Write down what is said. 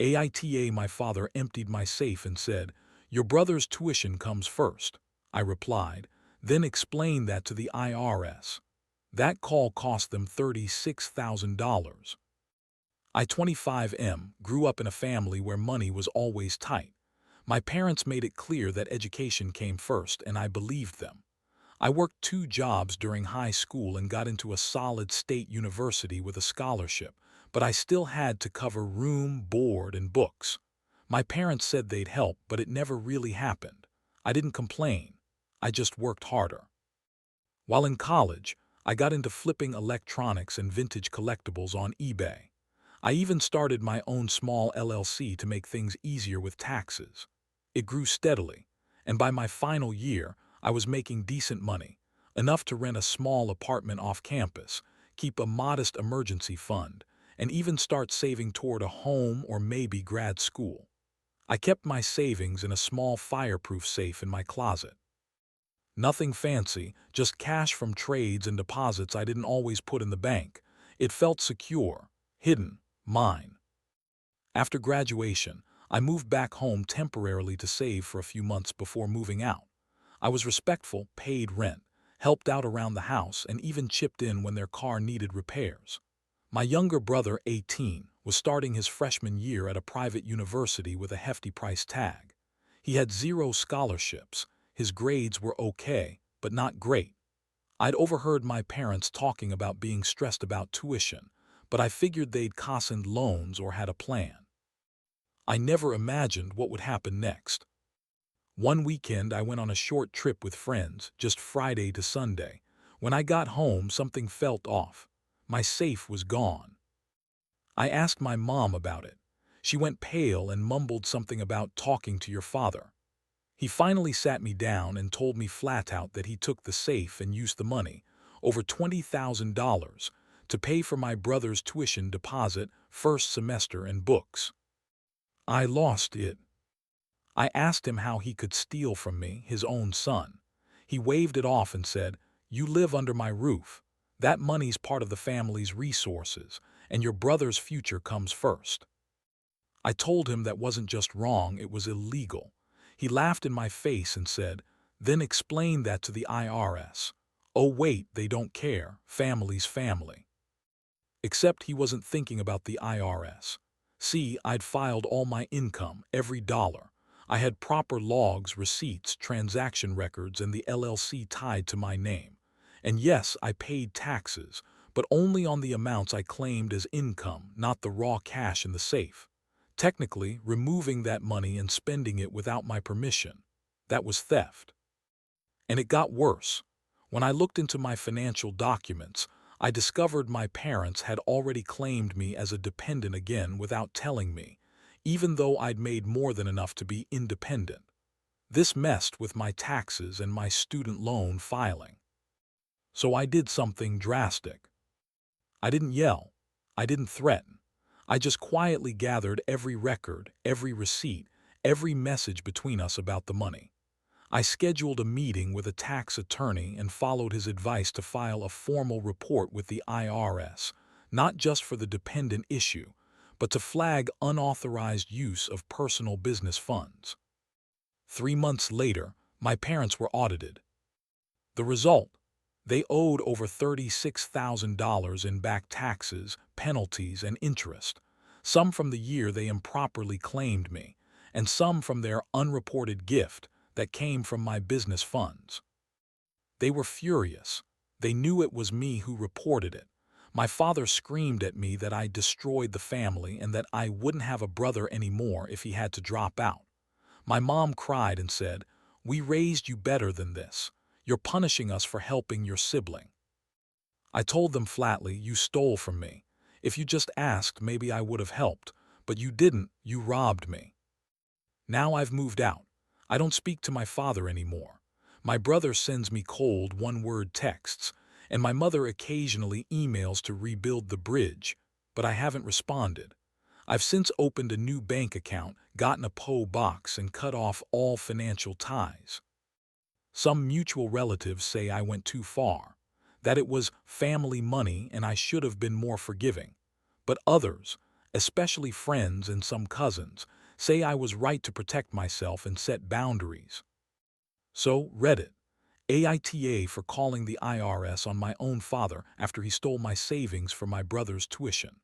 AITA. My father emptied my safe and said, "Your brother's tuition comes first." I replied, then explained that to the IRS. That call cost them $36,000. I, 25M, grew up in a family where money was always tight. My parents made it clear that education came first, and I believed them. I worked 2 jobs during high school and got into a solid state university with a scholarship, but I still had to cover room, board, and books. My parents said they'd help, but it never really happened. I didn't complain. I just worked harder. While in college, I got into flipping electronics and vintage collectibles on eBay. I even started my own small LLC to make things easier with taxes. It grew steadily, and by my final year, I was making decent money, enough to rent a small apartment off campus, keep a modest emergency fund, and even start saving toward a home or maybe grad school. I kept my savings in a small fireproof safe in my closet. Nothing fancy, just cash from trades and deposits I didn't always put in the bank. It felt secure, hidden, mine. After graduation, I moved back home temporarily to save for a few months before moving out. I was respectful, paid rent, helped out around the house, and even chipped in when their car needed repairs. My younger brother, 18, was starting his freshman year at a private university with a hefty price tag. He had 0 scholarships. His grades were okay, but not great. I'd overheard my parents talking about being stressed about tuition, but I figured they'd cautioned loans or had a plan. I never imagined what would happen next. One weekend, I went on a short trip with friends, just Friday to Sunday. When I got home, something felt off. My safe was gone. I asked my mom about it. She went pale and mumbled something about talking to your father. He finally sat me down and told me flat out that he took the safe and used the money, over $20,000, to pay for my brother's tuition deposit, first semester, and books. I lost it. I asked him how he could steal from me, his own son. He waved it off and said, "You live under my roof. That money's part of the family's resources, and your brother's future comes first." I told him that wasn't just wrong, it was illegal. He laughed in my face and said, "Then explain that to the IRS. Oh wait, they don't care. Family's family." Except he wasn't thinking about the IRS. See, I'd filed all my income, every dollar. I had proper logs, receipts, transaction records, and the LLC tied to my name. And yes, I paid taxes, but only on the amounts I claimed as income, not the raw cash in the safe. Technically, removing that money and spending it without my permission, that was theft. And it got worse. When I looked into my financial documents, I discovered my parents had already claimed me as a dependent again without telling me, even though I'd made more than enough to be independent. This messed with my taxes and my student loan filing. So I did something drastic. I didn't yell. I didn't threaten. I just quietly gathered every record, every receipt, every message between us about the money. I scheduled a meeting with a tax attorney and followed his advice to file a formal report with the IRS, not just for the dependent issue, but to flag unauthorized use of personal business funds. 3 months later, my parents were audited. The result? They owed over $36,000 in back taxes, penalties, and interest, some from the year they improperly claimed me, and some from their unreported gift that came from my business funds. They were furious. They knew it was me who reported it. My father screamed at me that I destroyed the family and that I wouldn't have a brother anymore if he had to drop out. My mom cried and said, "We raised you better than this. You're punishing us for helping your sibling." I told them flatly, "You stole from me. If you just asked, maybe I would have helped, but you didn't, you robbed me." Now I've moved out. I don't speak to my father anymore. My brother sends me cold one-word texts, and my mother occasionally emails to rebuild the bridge, but I haven't responded. I've since opened a new bank account, gotten a PO box, and cut off all financial ties. Some mutual relatives say I went too far, that it was family money and I should have been more forgiving. But others, especially friends and some cousins, say I was right to protect myself and set boundaries. So, Reddit, AITA for calling the IRS on my own father after he stole my savings for my brother's tuition.